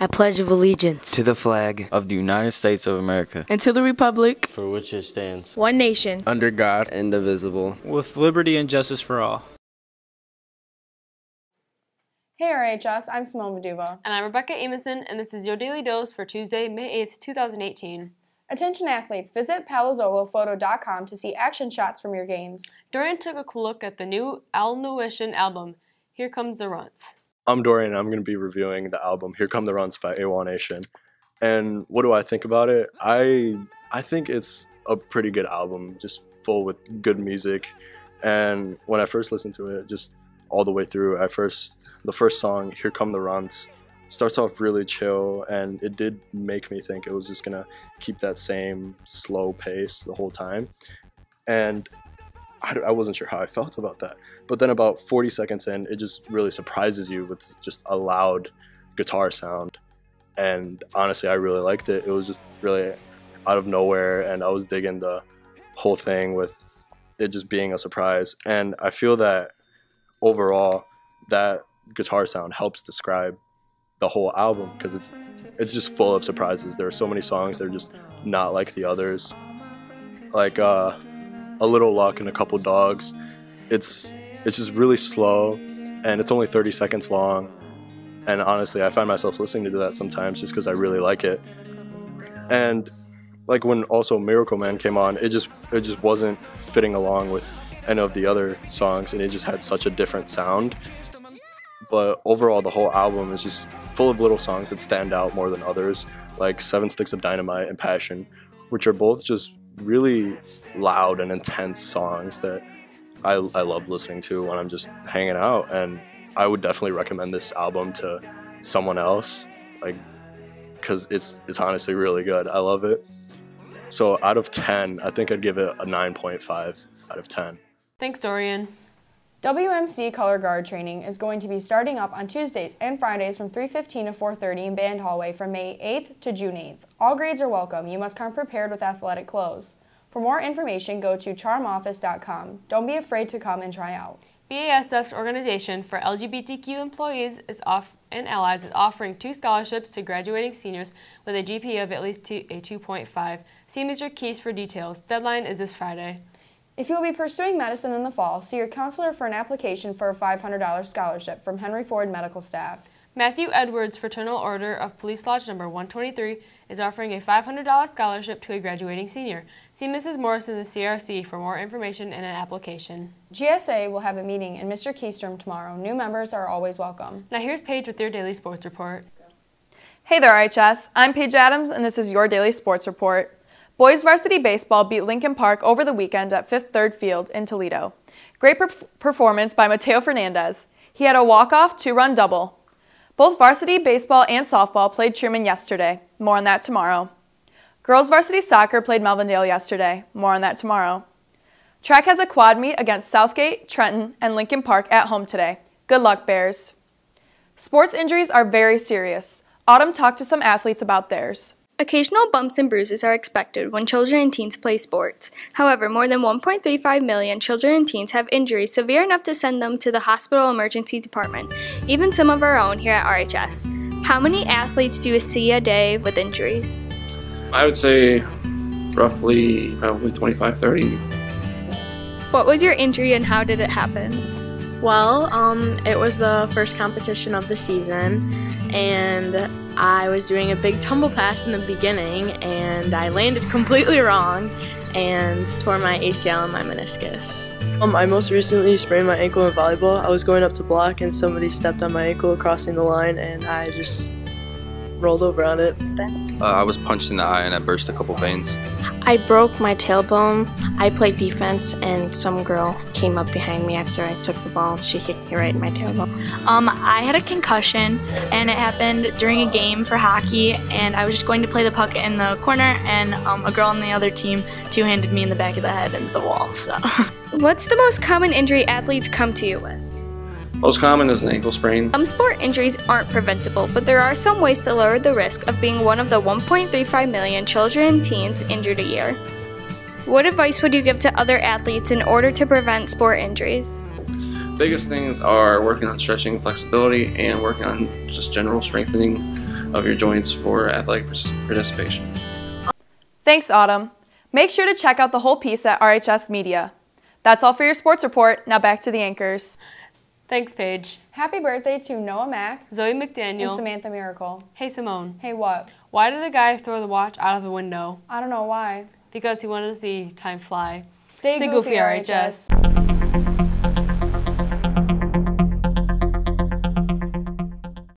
I pledge of allegiance to the flag of the United States of America and to the republic for which it stands, one nation, under God, indivisible, with liberty and justice for all. Hey RHS, I'm Simone Viduva. And I'm Rebecca Amison, and this is your Daily Dose for Tuesday, May 8th, 2018. Attention athletes, visit palazzolophoto.com to see action shots from your games. Dorian took a look at the new Al Nuishin album, Here Comes the Runts. I'm Dorian, and I'm going to be reviewing the album Here Come the Runts by AWOL Nation. And what do I think about it? I think it's a pretty good album, just full with good music. And when I first listened to it, just all the way through, the first song, Here Come the Runts, starts off really chill, and it did make me think it was just going to keep that same slow pace the whole time. And I wasn't sure how I felt about that. But then about 40 seconds in, it just really surprises you with just a loud guitar sound. And honestly, I really liked it. It was just really out of nowhere, and I was digging the whole thing with it just being a surprise. And I feel that overall, that guitar sound helps describe the whole album, because it's just full of surprises. There are so many songs that are just not like the others. Like A Little Luck and A Couple Dogs. It's just really slow, and it's only 30 seconds long. And honestly, I find myself listening to that sometimes just because I really like it. And like when also Miracle Man came on, it just wasn't fitting along with any of the other songs, and it just had such a different sound. But overall, the whole album is just full of little songs that stand out more than others, like 7 Sticks of Dynamite and Passion, which are both just really loud and intense songs that I love listening to when I'm just hanging out. And I would definitely recommend this album to someone else, like, because it's honestly really good. I love it. So out of 10, I think I'd give it a 9.5 out of 10. Thanks, Dorian. WMC Color Guard training is going to be starting up on Tuesdays and Fridays from 3:15 to 4:30 in Band Hallway from May 8th to June 8th. All grades are welcome. You must come prepared with athletic clothes. For more information, go to charmoffice.com. Don't be afraid to come and try out. BASF's organization for LGBTQ employees and allies is offering 2 scholarships to graduating seniors with a GPA of at least a 2.5. See Mr. Keys for details. Deadline is this Friday. If you will be pursuing medicine in the fall, see your counselor for an application for a $500 scholarship from Henry Ford Medical Staff. Matthew Edwards Fraternal Order of Police Lodge number 123 is offering a $500 scholarship to a graduating senior. See Mrs. Morris in the CRC for more information and an application. GSA will have a meeting in Mr. Keystrom tomorrow. New members are always welcome. Now here's Paige with your daily sports report. Hey there, RHS. I'm Paige Adams, and this is your daily sports report. Boys varsity baseball beat Lincoln Park over the weekend at Fifth Third Field in Toledo. Great performance by Mateo Fernandez. He had a walk-off 2-run double. Both varsity baseball and softball played Truman yesterday. More on that tomorrow. Girls varsity soccer played Melvindale yesterday. More on that tomorrow. Track has a quad meet against Southgate, Trenton, and Lincoln Park at home today. Good luck, Bears. Sports injuries are very serious. Autumn talked to some athletes about theirs. Occasional bumps and bruises are expected when children and teens play sports. However, more than 1.35 million children and teens have injuries severe enough to send them to the hospital emergency department, even some of our own here at RHS. How many athletes do you see a day with injuries? I would say roughly probably 25, 30. What was your injury and how did it happen? Well, it was the first competition of the season, and I was doing a big tumble pass in the beginning, and I landed completely wrong and tore my ACL and my meniscus. I most recently sprained my ankle in volleyball. I was going up to block, and somebody stepped on my ankle crossing the line, and I just rolled over on it. I was punched in the eye and I burst a couple veins. I broke my tailbone. I played defense and some girl came up behind me after I took the ball. She kicked me right in my tailbone. I had a concussion and it happened during a game for hockey, and I was just going to play the puck in the corner, and a girl on the other team two-handed me in the back of the head into the wall. So. What's the most common injury athletes come to you with? Most common is an ankle sprain. Sport injuries aren't preventable, but there are some ways to lower the risk of being one of the 1.35 million children and teens injured a year. What advice would you give to other athletes in order to prevent sport injuries? Biggest things are working on stretching and flexibility and working on just general strengthening of your joints for athletic participation. Thanks, Autumn. Make sure to check out the whole piece at RHS Media. That's all for your sports report. Now back to the anchors. Thanks, Paige. Happy birthday to Noah Mack, Zoe McDaniel, and Samantha Miracle. Hey, Simone. Hey, what? Why did the guy throw the watch out of the window? I don't know why. Because he wanted to see time fly. Stay goofy, RHS.